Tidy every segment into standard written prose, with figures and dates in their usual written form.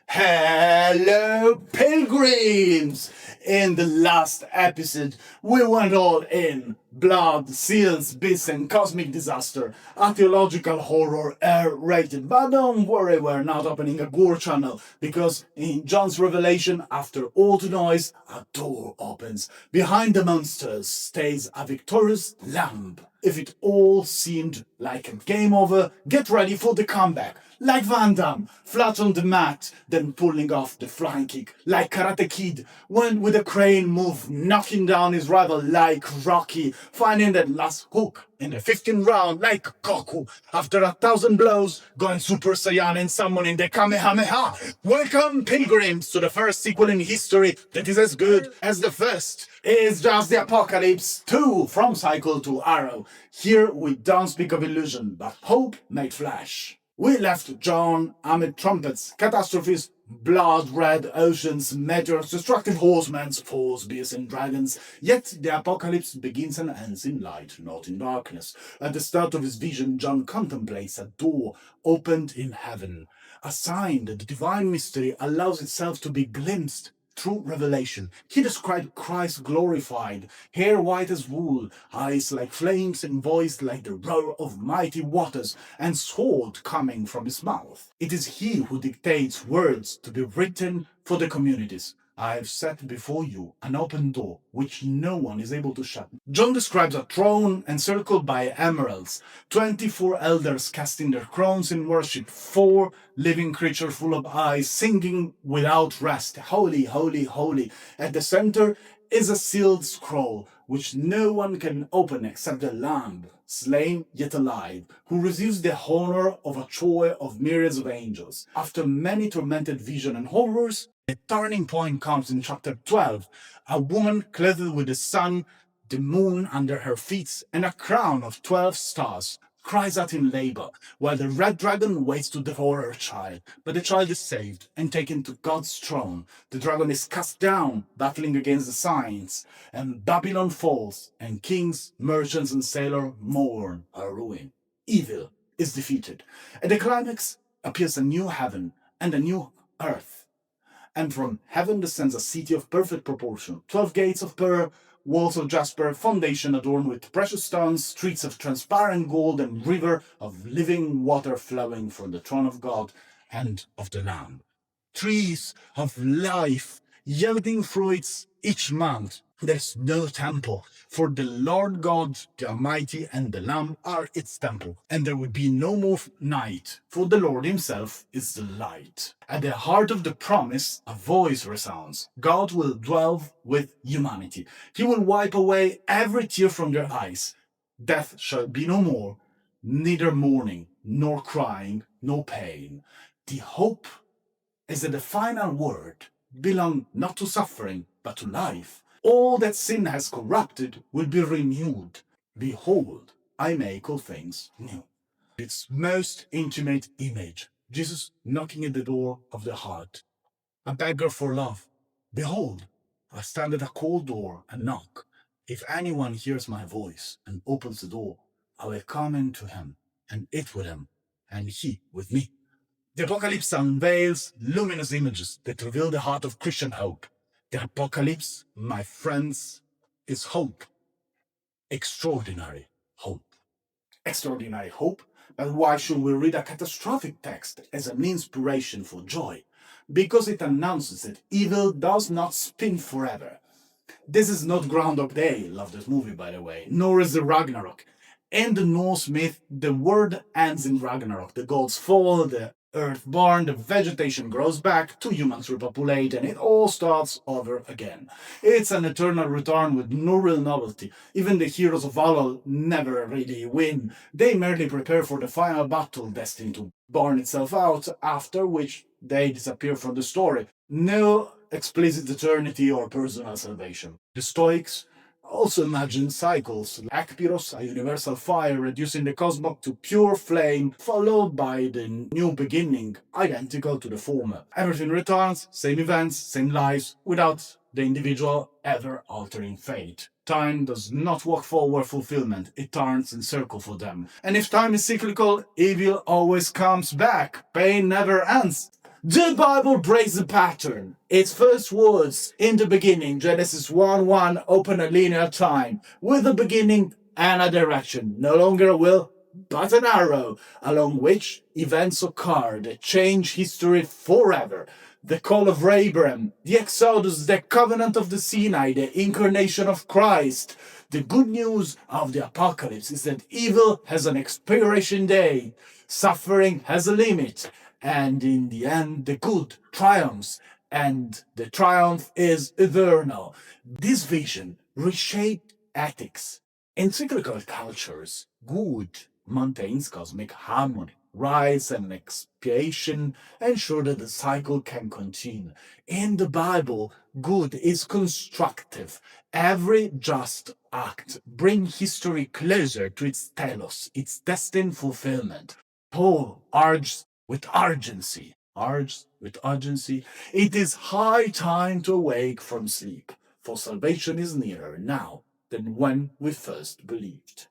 Hello, pilgrims! In the last episode, we went all in. Blood, seals, beasts, and cosmic disaster. A theological horror R-rated. But don't worry, we're not opening a gore channel, because in John's revelation, after all the noise, a door opens. Behind the monsters stays a victorious lamb. If it all seemed like a game over, get ready for the comeback. Like Van Damme, flat on the mat, then pulling off the flying kick. Like Karate Kid, went with a crane move, knocking down his rival like Rocky, finding that last hook in the 15th round like Goku. After 1,000 blows, going Super Saiyan and summoning the Kamehameha. Welcome, pilgrims, to the first sequel in history that is as good as the first. It's just the Apocalypse 2 from Cycle to Arrow. Here we don't speak of illusion, but hope made flesh. We left John amid trumpets, catastrophes, blood-red oceans, meteors, destructive horsemen, falls, beasts, and dragons. Yet the apocalypse begins and ends in light, not in darkness. At the start of his vision, John contemplates a door opened in heaven, a sign that the divine mystery allows itself to be glimpsed through revelation. He described Christ glorified, hair white as wool, eyes like flames, and voice like the roar of mighty waters, and sword coming from his mouth. It is he who dictates words to be written for the communities. I have set before you an open door which no one is able to shut. John describes a throne encircled by emeralds, 24 elders casting their crowns in worship, 4 living creatures full of eyes singing without rest, holy, holy, holy. At the center is a sealed scroll which no one can open except the Lamb, slain yet alive, who receives the honor of a choir of myriads of angels. After many tormented visions and horrors, the turning point comes in chapter 12. A woman clothed with the sun, the moon under her feet, and a crown of 12 stars cries out in labor, while the red dragon waits to devour her child. But the child is saved and taken to God's throne. The dragon is cast down, battling against the signs, and Babylon falls, and kings, merchants, and sailors mourn her ruin. Evil is defeated. At the climax appears a new heaven and a new earth. And from heaven descends a city of perfect proportion, 12 gates of pearl, walls of jasper, foundation adorned with precious stones, streets of transparent gold, and river of living water flowing from the throne of God and of the Lamb. Trees of life, yielding fruits each month. There's no temple, for the Lord God, the Almighty, and the Lamb are its temple. And there will be no more night, for the Lord himself is the light. At the heart of the promise, a voice resounds. God will dwell with humanity. He will wipe away every tear from their eyes. Death shall be no more, neither mourning, nor crying, nor pain. The hope is that the final word belongs not to suffering, but to life. All that sin has corrupted will be renewed. Behold, I make all things new. Its most intimate image, Jesus knocking at the door of the heart, a beggar for love. Behold, I stand at a cold door and knock. If anyone hears my voice and opens the door, I will come into him and eat with him, and he with me. The Apocalypse unveils luminous images that reveal the heart of Christian hope. The Apocalypse, my friends, is hope. Extraordinary hope. Extraordinary hope? But why should we read a catastrophic text as an inspiration for joy? Because it announces that evil does not spin forever. This is not Groundhog Day, love this movie by the way, nor is the Ragnarok. In the Norse myth, the world ends in Ragnarok. The gods fall, the earth born, the vegetation grows back, 2 humans repopulate, and it all starts over again. It's an eternal return with no real novelty. Even the heroes of Valhalla never really win. They merely prepare for the final battle destined to burn itself out, after which they disappear from the story. No explicit eternity or personal salvation. The Stoics also imagine cycles, Ekpyros, a universal fire reducing the cosmos to pure flame, followed by the new beginning, identical to the former. Everything returns, same events, same lives, without the individual ever altering fate. Time does not walk forward fulfillment, it turns in circle for them. And if time is cyclical, evil always comes back, pain never ends. The Bible breaks the pattern. Its first words, in the beginning, Genesis 1:1, open a linear time, with a beginning and a direction, no longer a will, but an arrow, along which events occur that change history forever. The call of Abraham, the Exodus, the covenant of the Sinai, the incarnation of Christ. The good news of the Apocalypse is that evil has an expiration date, suffering has a limit, and in the end, the good triumphs, and the triumph is eternal. This vision reshaped ethics. In cyclical cultures, good maintains cosmic harmony. Rise and expiation ensure that the cycle can continue. In the Bible, good is constructive. Every just act brings history closer to its telos, its destined fulfillment. Paul urges with urgency, it is high time to awake from sleep, for salvation is nearer now than when we first believed.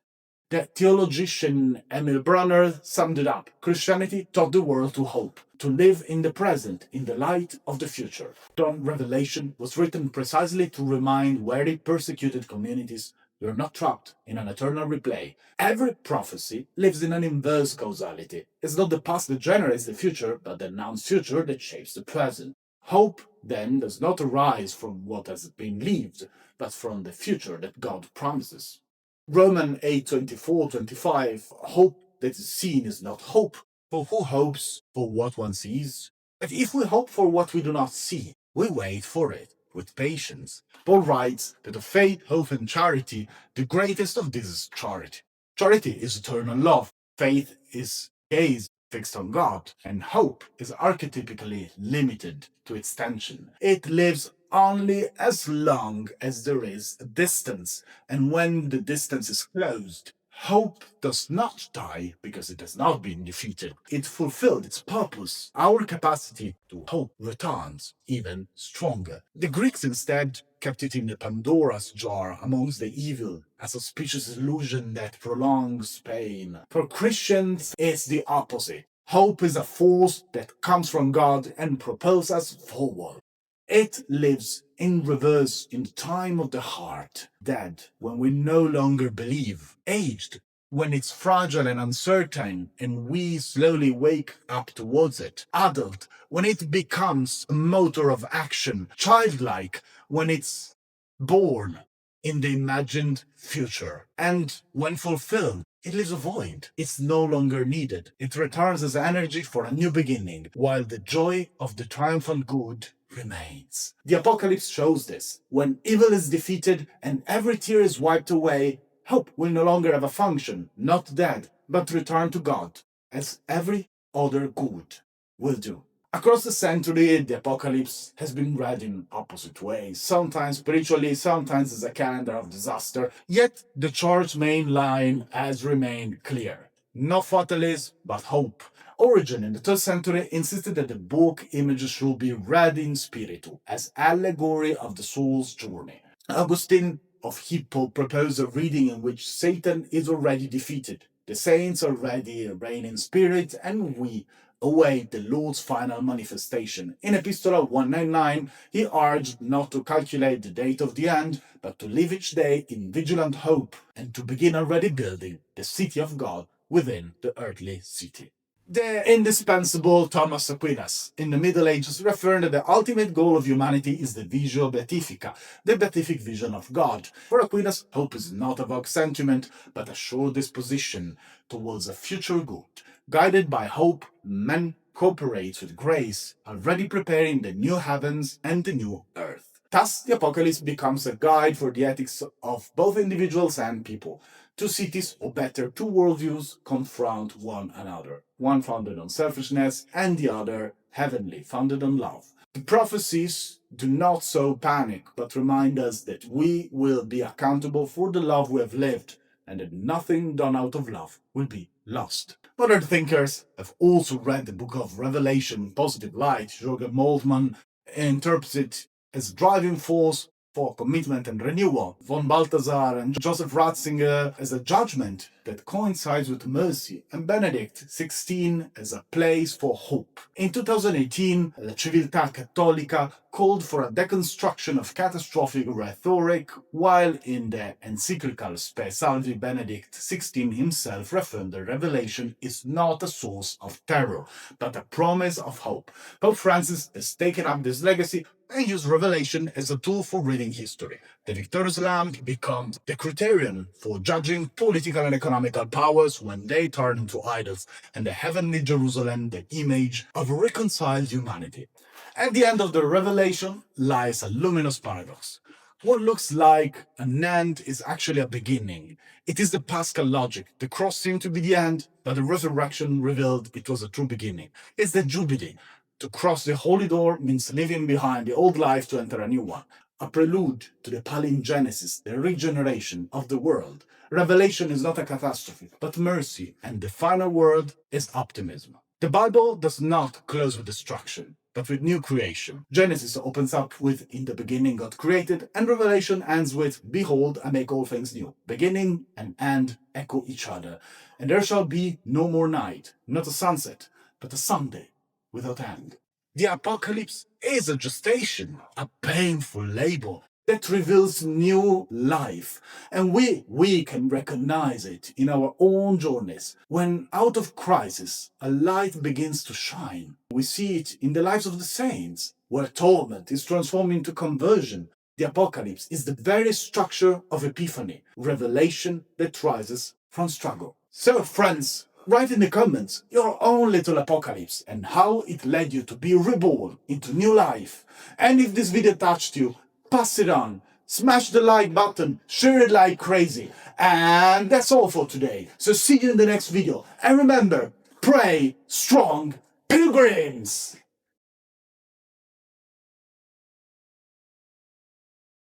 The theologian Emil Brunner summed it up. Christianity taught the world to hope, to live in the present, in the light of the future. John Revelation was written precisely to remind weary, persecuted communities you're not trapped in an eternal replay. Every prophecy lives in an inverse causality. It's not the past that generates the future, but the announced future that shapes the present. Hope, then, does not arise from what has been lived, but from the future that God promises. Romans 8:24-25, hope that is seen is not hope, for who hopes for what one sees? But if we hope for what we do not see, we wait for it with patience. Paul writes that of faith, hope, and charity, the greatest of these is charity. Charity is eternal love. Faith is gaze fixed on God, and hope is archetypically limited to its tension. It lives only as long as there is a distance, and when the distance is closed, hope does not die because it has not been defeated. It fulfilled its purpose. Our capacity to hope returns even stronger. The Greeks instead kept it in the Pandora's jar amongst the evil, a suspicious illusion that prolongs pain. For Christians, it's the opposite. Hope is a force that comes from God and propels us forward. It lives in reverse in the time of the heart, dead when we no longer believe, aged when it's fragile and uncertain and we slowly wake up towards it, adult when it becomes a motor of action, childlike when it's born in the imagined future, and when fulfilled, it leaves a void. It's no longer needed. It returns as energy for a new beginning, while the joy of the triumphant good remains. The Apocalypse shows this. When evil is defeated and every tear is wiped away, hope will no longer have a function, not dead, but return to God, as every other good will do. Across the century, the Apocalypse has been read in opposite ways, sometimes spiritually, sometimes as a calendar of disaster, yet the church's main line has remained clear. Not fatalism, but hope. Origen in the 3rd century insisted that the book images should be read in spiritu, as allegory of the soul's journey. Augustine of Hippo proposed a reading in which Satan is already defeated, the saints already reign in spirit, and we await the Lord's final manifestation. In Epistola 199, he urged not to calculate the date of the end, but to live each day in vigilant hope, and to begin already building the city of God within the earthly city. The indispensable Thomas Aquinas in the Middle Ages referred that the ultimate goal of humanity is the visio beatifica, the beatific vision of God. For Aquinas, hope is not a vague sentiment, but a sure disposition towards a future good. Guided by hope, men cooperate with grace, already preparing the new heavens and the new earth. Thus, the Apocalypse becomes a guide for the ethics of both individuals and people. Two cities, or better, two worldviews confront one another, one founded on selfishness and the other heavenly, founded on love. The prophecies do not sow panic, but remind us that we will be accountable for the love we have lived, and that nothing done out of love will be lost. Modern thinkers have also read the book of Revelation in positive light. Jürgen Moltmann interprets it as driving force for commitment and renewal. Von Balthasar and Joseph Ratzinger as a judgment that coincides with mercy, and Benedict XVI as a place for hope. In 2018, La Civiltà Cattolica called for a deconstruction of catastrophic rhetoric, while in the encyclical Spe Salvi Benedict XVI himself reaffirmed that revelation is not a source of terror, but a promise of hope. Pope Francis has taken up this legacy and used revelation as a tool for reading history. The victorious lamb becomes the criterion for judging political and economical powers when they turn into idols, and the heavenly Jerusalem the image of reconciled humanity. At the end of the revelation lies a luminous paradox. What looks like an end is actually a beginning. It is the Paschal logic. The cross seemed to be the end, but the resurrection revealed it was a true beginning. It's the Jubilee. To cross the holy door means leaving behind the old life to enter a new one, a prelude to the palingenesis, the regeneration of the world. Revelation is not a catastrophe, but mercy, and the final word is optimism. The Bible does not close with destruction, but with new creation. Genesis opens up with "In the beginning God created," and Revelation ends with "Behold, I make all things new." Beginning and end echo each other, and there shall be no more night, not a sunset, but a Sunday without end. The apocalypse is a gestation, a painful labor that reveals new life, and we can recognize it in our own journeys. When out of crisis a light begins to shine, we see it in the lives of the saints, where torment is transformed into conversion. The apocalypse is the very structure of epiphany, revelation that rises from struggle. So friends, write in the comments your own little apocalypse and how it led you to be reborn into new life. And if this video touched you, pass it on, smash the like button, share it like crazy. And that's all for today. So see you in the next video. And remember, pray strong, pilgrims!